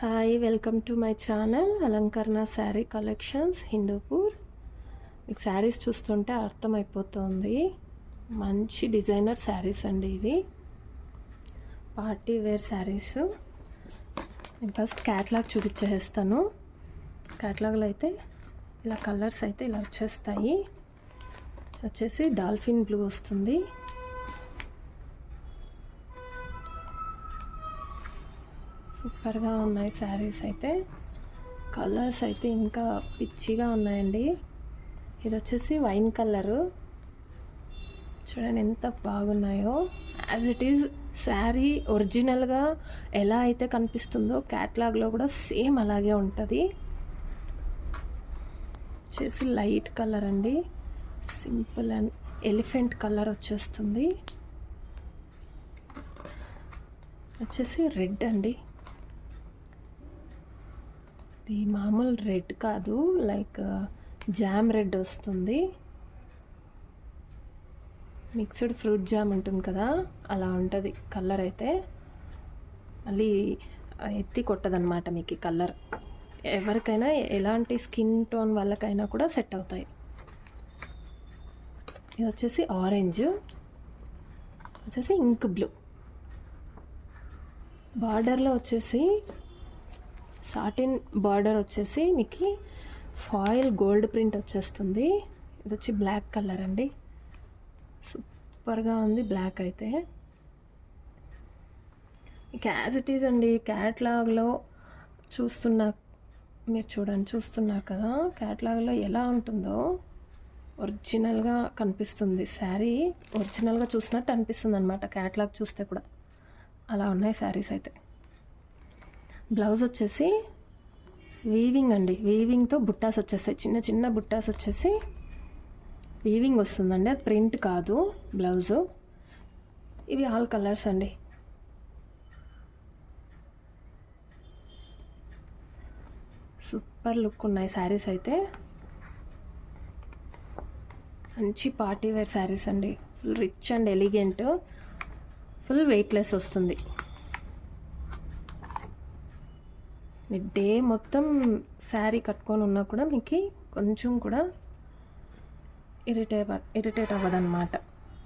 Hi, welcome to my channel అలంకరణ sari collections Hindupur. మీకు శారీస్ చూస్తుంటే అర్థమైపోతుంది, మంచి డిజైనర్ శారీస్ అండి ఇవి, పార్టీ వేర్ శారీస్. నేను ఫస్ట్ క్యాటలాగ్ చూపించేస్తాను. క్యాటలాగ్లో అయితే ఇలా కలర్స్ అయితే ఇలా వచ్చేసి డాల్ఫిన్ బ్లూ వస్తుంది, సూపర్గా ఉన్నాయి శారీస్ అయితే. కలర్స్ అయితే ఇంకా పిచ్చిగా ఉన్నాయండి. ఇది వచ్చేసి వైన్ కలరు, చూడండి ఎంత బాగున్నాయో. యాజ్ ఇట్ ఈజ్ శారీ ఒరిజినల్గా ఎలా అయితే కనిపిస్తుందో క్యాటలాగ్లో కూడా సేమ్ అలాగే ఉంటుంది. వచ్చేసి లైట్ కలర్ అండి, సింపుల్ అండ్ ఎలిఫెంట్ కలర్ వచ్చేస్తుంది. వచ్చేసి రెడ్ అండి, ఇది మామూలు రెడ్ కాదు, లైక్ జామ్ రెడ్ వస్తుంది. మిక్స్డ్ ఫ్రూట్ జామ్ ఉంటుంది కదా, అలా ఉంటుంది కలర్ అయితే. మళ్ళీ ఎత్తి కొట్టదనమాట మీకు ఈ కలర్. ఎవరికైనా ఎలాంటి స్కిన్ టోన్ వాళ్ళకైనా కూడా సెట్ అవుతాయి. ఇది వచ్చేసి ఆరెంజ్, వచ్చేసి ఇంక్ బ్లూ. బార్డర్లో వచ్చేసి సాటిన్ బార్డర్ వచ్చేసి మీకు ఫాయిల్ గోల్డ్ ప్రింట్ వచ్చేస్తుంది. ఇది వచ్చి బ్లాక్ కలర్ అండి, సూపర్గా ఉంది బ్లాక్ అయితే. యాజ్ ఇట్ ఈజ్ అండి, క్యాటలాగ్లో మీరు చూస్తున్నారు కదా, క్యాటలాగ్లో ఎలా ఉంటుందో ఒరిజినల్గా కనిపిస్తుంది. శారీ ఒరిజినల్గా చూసినట్టు అనిపిస్తుంది అనమాట క్యాటలాగ్ చూస్తే కూడా. అలా ఉన్నాయి శారీస్ అయితే. బ్లౌజ్ వచ్చేసి వీవింగ్ అండి, వీవింగ్తో బుట్టాస్ వచ్చేస్తాయి, చిన్న చిన్న బుట్టాస్ వచ్చేసి వీవింగ్ వస్తుందండి, అది ప్రింట్ కాదు బ్లౌజు. ఇవి ఆల్ కలర్స్ అండి. సూపర్ లుక్ ఉన్నాయి శారీస్ అయితే. మంచి పార్టీ వేర్ శారీస్ అండి, full rich and elegant, full weightless వస్తుంది. మీ డే మొత్తం శారీ కట్టుకొని ఉన్నా కూడా మీకు కొంచెం కూడా ఇరిటేట్ అవ్వదన్నమాట.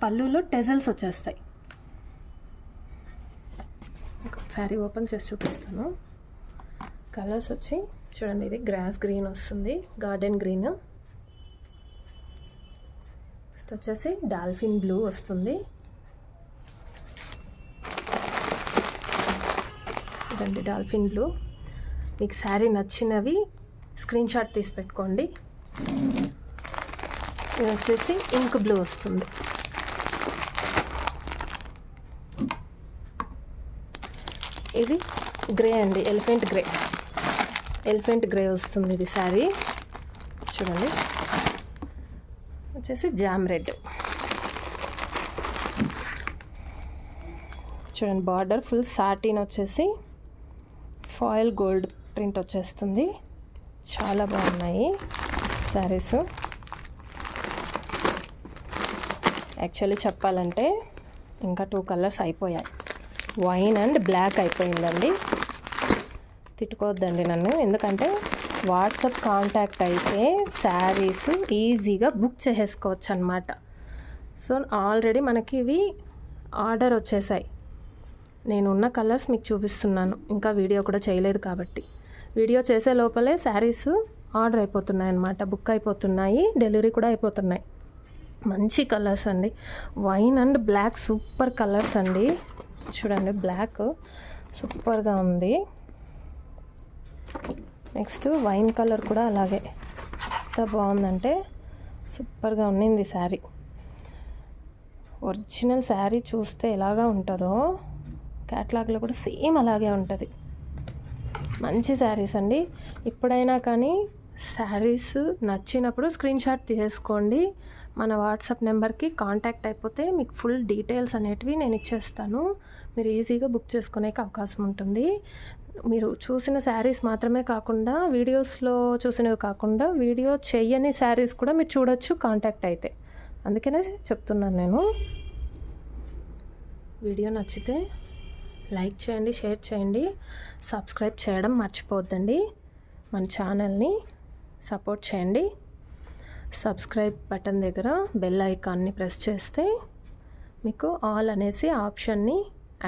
పళ్ళులో టెజల్స్ వచ్చేస్తాయి. శారీ ఓపెన్ చేసి చూపిస్తాను. కలర్స్ వచ్చి చూడండి, ఇది గ్రాస్ గ్రీన్ వస్తుంది, గార్డెన్ గ్రీన్. నెక్స్ట్ వచ్చేసి డాల్ఫిన్ బ్లూ వస్తుంది. ఇదండి డాల్ఫిన్ బ్లూ. మీకు శారీ నచ్చినవి స్క్రీన్ షాట్ తీసి పెట్టుకోండి. ఇది వచ్చేసి ఇంక్ బ్లూ వస్తుంది. ఇది గ్రే అండి, ఎలిఫెంట్ గ్రే వస్తుంది ఇది శారీ. చూడండి, వచ్చేసి జామ్ రెడ్. చూడండి, బార్డర్ ఫుల్ సాటిన్ వచ్చేసి ఫాయిల్ గోల్డ్ ప్రింట్ వచ్చేస్తుంది. చాలా బాగున్నాయి శారీస్. యాక్చువల్లీ చెప్పాలంటే ఇంకా 2 కలర్స్ అయిపోయాయి, వైన్ అండ్ బ్లాక్ అయిపోయిందండి. తిట్టుకోవద్దండి నన్ను, ఎందుకంటే వాట్సాప్ కాంటాక్ట్ అయితే శారీస్ ఈజీగా బుక్ చేసుకోవచ్చు అనమాట. సో ఆల్రెడీ మనకి ఇవి ఆర్డర్ వచ్చేసాయి. నేను ఉన్న కలర్స్ మీకు చూపిస్తున్నాను, ఇంకా వీడియో కూడా చేయలేదు కాబట్టి. వీడియో చేసే లోపలే శారీస్ ఆర్డర్ అయిపోతున్నాయి అన్నమాట, బుక్ అయిపోతున్నాయి, డెలివరీ కూడా అయిపోతున్నాయి. మంచి కలర్స్ అండి, wine and black super colours అండి. చూడండి, బ్లాక్ సూపర్గా ఉంది. నెక్స్ట్ వైన్ కలర్ కూడా అలాగే ఎంత బాగుందంటే సూపర్గా ఉన్నింది శారీ. ఒరిజినల్ శారీ చూస్తే ఎలాగా ఉంటుందో క్యాటలాగ్లో కూడా సేమ్ అలాగే ఉంటుంది. మంచి శారీస్ అండి. ఎప్పుడైనా కానీ శారీస్ నచ్చినప్పుడు స్క్రీన్ షాట్ తీసేసుకోండి. మన వాట్సాప్ నెంబర్కి కాంటాక్ట్ అయిపోతే మీకు ఫుల్ డీటెయిల్స్ అనేటివి నేను ఇచ్చేస్తాను. మీరు ఈజీగా బుక్ చేసుకునే అవకాశం ఉంటుంది. మీరు చూసిన శారీస్ మాత్రమే కాకుండా, వీడియోస్లో చూసినవి కాకుండా, వీడియో చెయ్యని శారీస్ కూడా మీరు చూడొచ్చు కాంటాక్ట్ అయితే. అందుకనే చెప్తున్నాను నేను. వీడియో నచ్చితే లైక్ చేయండి, షేర్ చేయండి, సబ్స్క్రైబ్ చేయడం మర్చిపోవద్దండి. మన ఛానల్ని సపోర్ట్ చేయండి. సబ్స్క్రైబ్ బటన్ దగ్గర బెల్ ఐకాన్ని ప్రెస్ చేస్తే మీకు ఆల్ అనేసి ఆప్షన్ని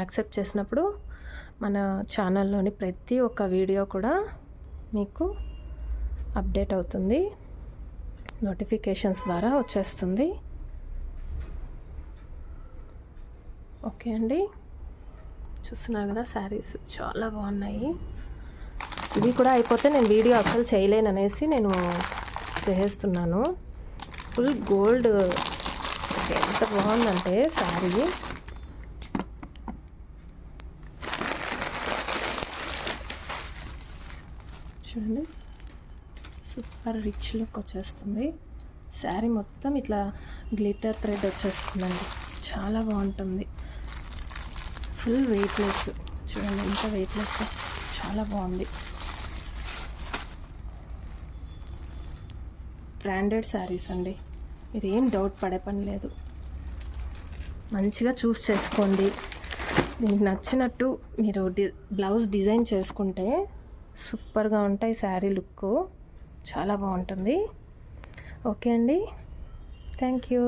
యాక్సెప్ట్ చేసినప్పుడు మన ఛానల్లోని ప్రతి ఒక్క వీడియో కూడా మీకు అప్డేట్ అవుతుంది, నోటిఫికేషన్స్ ద్వారా వచ్చేస్తుంది. ఓకే అండి, చూస్తున్నారు కదా శారీస్ చాలా బాగున్నాయి. ఇవి కూడా అయిపోతే నేను వీడియో అసలు చేయలేననేసి నేను చేస్తున్నాను. ఫుల్ గోల్డ్ ఎంత బాగుందంటే శారీ. చూడండి, సూపర్ రిచ్ లుక్ వచ్చేస్తుంది. శారీ మొత్తం ఇట్లా గ్లిటర్ థ్రెడ్ వచ్చేస్తుందండి, చాలా బాగుంటుంది. ఫుల్ వెయిట్లెస్, చూడండి ఎంత వెయిట్లెస్, చాలా బాగుంది. బ్రాండెడ్ శారీస్ అండి, మీరు ఏం డౌట్ పడే పని లేదు. మంచిగా చూస్ చేసుకోండి. మీకు నచ్చినట్టు మీరు బ్లౌజ్ డిజైన్ చేసుకుంటే సూపర్గా ఉంటాయి. శారీ లుక్ చాలా బాగుంటుంది. ఓకే అండి, థ్యాంక్ యూ.